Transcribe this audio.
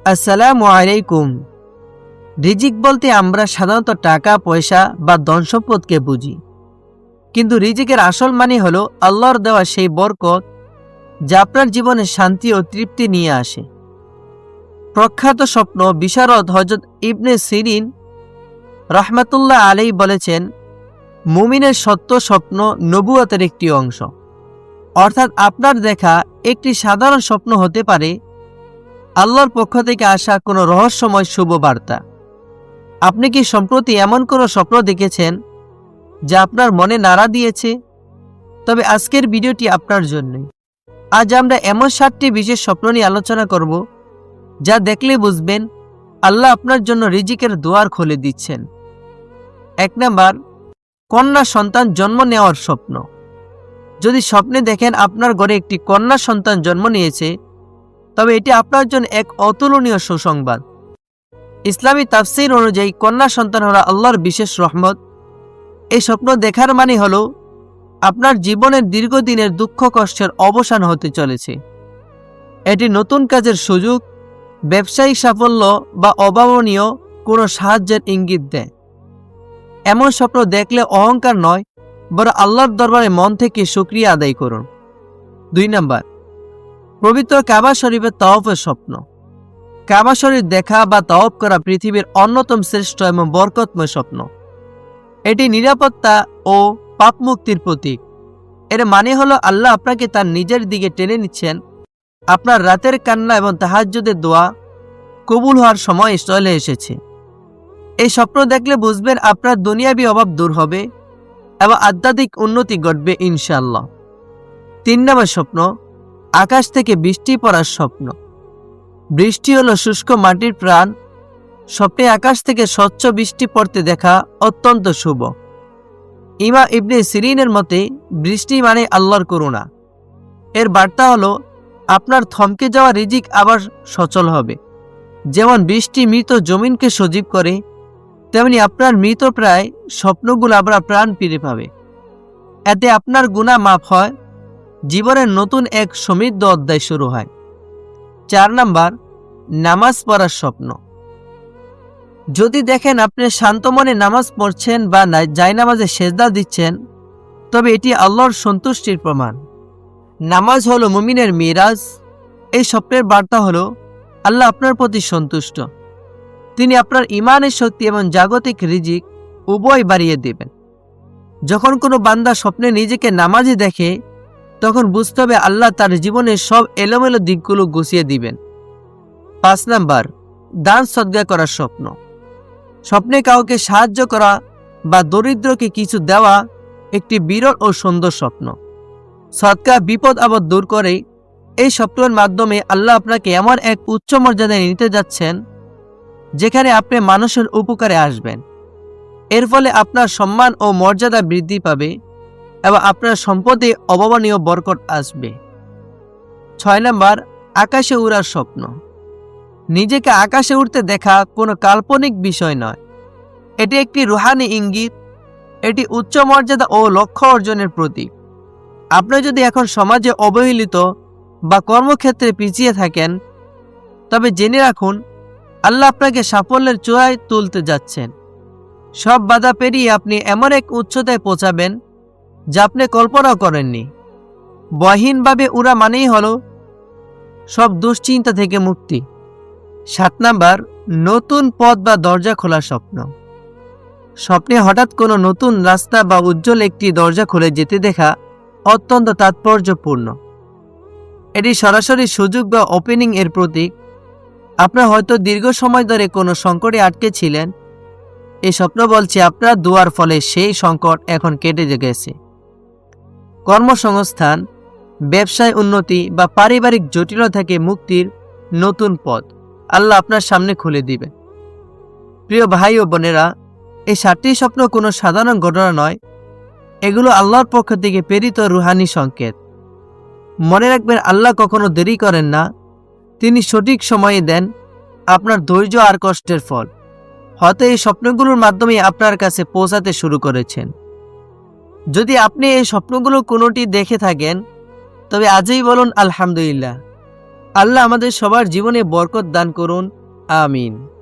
আসসালামু আলাইকুম। রিজিক বলতে আমরা সাধারণত টাকা পয়সা বা ধন সম্পদকে বুঝি, কিন্তু রিজিকের আসল মানে হলো আল্লাহর দেওয়া সেই বরকত যা আপনার জীবনে শান্তি ও তৃপ্তি নিয়ে আসে। প্রখ্যাত স্বপ্ন বিশারদ হযরত ইবনে সিরিন রাহমাতুল্লাহ আলাইহি বলেছেন, মুমিনের সত্য স্বপ্ন নবুয়তের একটি অংশ। অর্থাৎ আপনার দেখা একটি সাধারণ স্বপ্ন হতে পারে আল্লাহর পক্ষ থেকে আসা কোনো রহস্যময় শুভ বার্তা। আপনি কি সম্প্রতি এমন কোনো স্বপ্ন দেখেছেন যা আপনার মনে নাড়া দিয়েছে? তবে আজকের ভিডিওটি আপনার জন্যই। আজ আমরা এমন 7টি বিশেষ স্বপ্ন নিয়ে আলোচনা করব যা দেখলে বুঝবেন আল্লাহ আপনার জন্য রিজিকের দুয়ার খুলে দিচ্ছেন। 1 নাম্বার, কন্যা সন্তান জন্ম নেওয়ার স্বপ্ন। যদি স্বপ্নে দেখেন আপনার ঘরে একটি কন্যা সন্তান জন্ম নিয়েছে, তবে এটি আপনার জন্য এক অতুলনীয় সুসংবাদ। ইসলামী তাফসীর অনুযায়ী কন্যা সন্তান হলো আল্লাহর বিশেষ রহমত। এই স্বপ্ন দেখার মানে হলো আপনার জীবনের দীর্ঘদিনের দুঃখ কষ্টের অবসান হতে চলেছে। এটি নতুন কাজের সুযোগ, ব্যবসায়িক সাফল্য বা অভাবনীয় কোনো সাহায্যের ইঙ্গিত দেয়। এমন স্বপ্ন দেখলে অহংকার নয়, বরং আল্লাহর দরবারে মন থেকে শুকরিয়া আদায় করুন। 2 নাম্বার, পবিত্র কাবা শরীফের তাওয়াফের স্বপ্ন। কাবা শরীফ দেখা বা তাওয়াফ করা পৃথিবীর অন্যতম শ্রেষ্ঠ এবং বরকতময় স্বপ্ন। এটি নিরাপত্তা ও পাপ মুক্তির প্রতীক। এর মানে হলো আল্লাহ আপনাকে তার নিজের দিকে টেনে নিচ্ছেন। আপনার রাতের কান্না এবং তাহাজ্জুদের দোয়া কবুল হওয়ার সময় চলে এসেছে। এই স্বপ্ন দেখলে বুঝবেন আপনার দুনিয়াবি অভাব দূর হবে এবং আধ্যাত্মিক উন্নতি ঘটবে ইনশাআল্লাহ। 3 নম্বর স্বপ্ন, আকাশ থেকে বৃষ্টি পড়ার স্বপ্ন। বৃষ্টি হলো শুষ্ক মাটির প্রাণ। স্বপ্নে আকাশ থেকে স্বচ্ছ বৃষ্টি পড়তে দেখা অত্যন্ত শুভ। ইমাম ইবনে সিরিনের মতে বৃষ্টি মানে আল্লাহর করুণা। এর বার্তা হলো আপনার থমকে যাওয়া রিজিক আবার সচল হবে। যেমন বৃষ্টি মৃত জমিনকে সজীব করে, তেমনি আপনার মৃত প্রায় স্বপ্নগুলো আবার প্রাণ ফিরে পাবে। এতে আপনার গুনাহ মাফ হয়, জীবনের নতুন এক সমৃদ্ধ অধ্যায় শুরু হয়। 4 নাম্বার, নামাজ পড়ার স্বপ্ন। যদি দেখেন আপনি শান্ত মনে নামাজ পড়ছেন বা জায়নামাজে সেজদা দিচ্ছেন, তবে এটি আল্লাহর সন্তুষ্টির প্রমাণ। নামাজ হলো মুমিনের মিরাজ। এই স্বপ্নের বার্তা হলো আল্লাহ আপনার প্রতি সন্তুষ্ট। তিনি আপনার ইমানের শক্তি এবং জাগতিক রিজিক উভয় বাড়িয়ে দেবেন। যখন কোনো বান্দা স্বপ্নে নিজেকে নামাজি দেখে, তখন বুঝতে হবে আল্লাহ তার জীবনের সব এলোমেলো দিকগুলো গুছিয়ে দিবেন। 5 নাম্বার, দান সদকা করার স্বপ্ন। স্বপ্নে কাউকে সাহায্য করা বা দরিদ্রকে কিছু দেওয়া একটি বিরল ও সুন্দর স্বপ্ন। সদকা বিপদ আপদ দূর করে। এই স্বপ্নের মাধ্যমে আল্লাহ আপনাকে এমন এক উচ্চ মর্যাদায় নিতে যাচ্ছেন যেখানে আপনি মানুষের উপকারে আসবেন। এর ফলে আপনার সম্মান ও মর্যাদা বৃদ্ধি পাবে এবং আপনার সম্পদে অভাবনীয় বরকত আসবে। 6 নাম্বার, আকাশে উড়ার স্বপ্ন। নিজেকে আকাশে উড়তে দেখা কোনো কাল্পনিক বিষয় নয়, এটি একটি রুহানি ইঙ্গিত। এটি উচ্চ মর্যাদা ও লক্ষ্য অর্জনের প্রতীক। আপনি যদি এখন সমাজে অবহেলিত বা কর্মক্ষেত্রে পিছিয়ে থাকেন, তবে জেনে রাখুন আল্লাহ আপনাকে সাফল্যের চূড়ায় তুলতে যাচ্ছেন। সব বাধা পেরিয়ে আপনি এমন এক উচ্চতায় পৌঁছাবেন যা আপনি কল্পনাও করেননি। বহীনভাবে উড়া মানেই হলো সব দুশ্চিন্তা থেকে মুক্তি। 7 নাম্বার, নতুন পথ বা দরজা খোলার স্বপ্ন। স্বপ্নে হঠাৎ কোনো নতুন রাস্তা বা উজ্জ্বল একটি দরজা খুলে যেতে দেখা অত্যন্ত তাৎপর্যপূর্ণ। এটি সরাসরি সুযোগ বা ওপেনিং এর প্রতীক। আপনার হয়তো দীর্ঘ সময় ধরে কোনো সংকটে আটকে ছিলেন। এই স্বপ্ন বলছে আপনার দোয়ার ফলে সেই সংকট এখন কেটে গেছে। কর্মসংস্থান, ব্যবসায় উন্নতি বা পারিবারিক জটিলতা থেকে মুক্তির নতুন পথ আল্লাহ আপনার সামনে খুলে দিবে। প্রিয় ভাই ও বোনেরা, এই 7টি স্বপ্ন কোনো সাধারণ ঘটনা নয়, এগুলো আল্লাহর পক্ষ থেকে প্রেরিত রুহানি সংকেত। মনে রাখবেন আল্লাহ কখনো দেরি করেন না, তিনি সঠিক সময়ে দেন আপনার ধৈর্য আর কষ্টের ফল। হয়তো এই স্বপ্নগুলোর মাধ্যমে আপনার কাছে পৌঁছাতে শুরু করেছেন। যদি আপনি এই স্বপ্নগুলো কোনোটি দেখে থাকেন, তবে আজই বলুন আলহামদুলিল্লাহ। আল্লাহ আমাদের সবার জীবনে বরকত দান করুন। আমিন।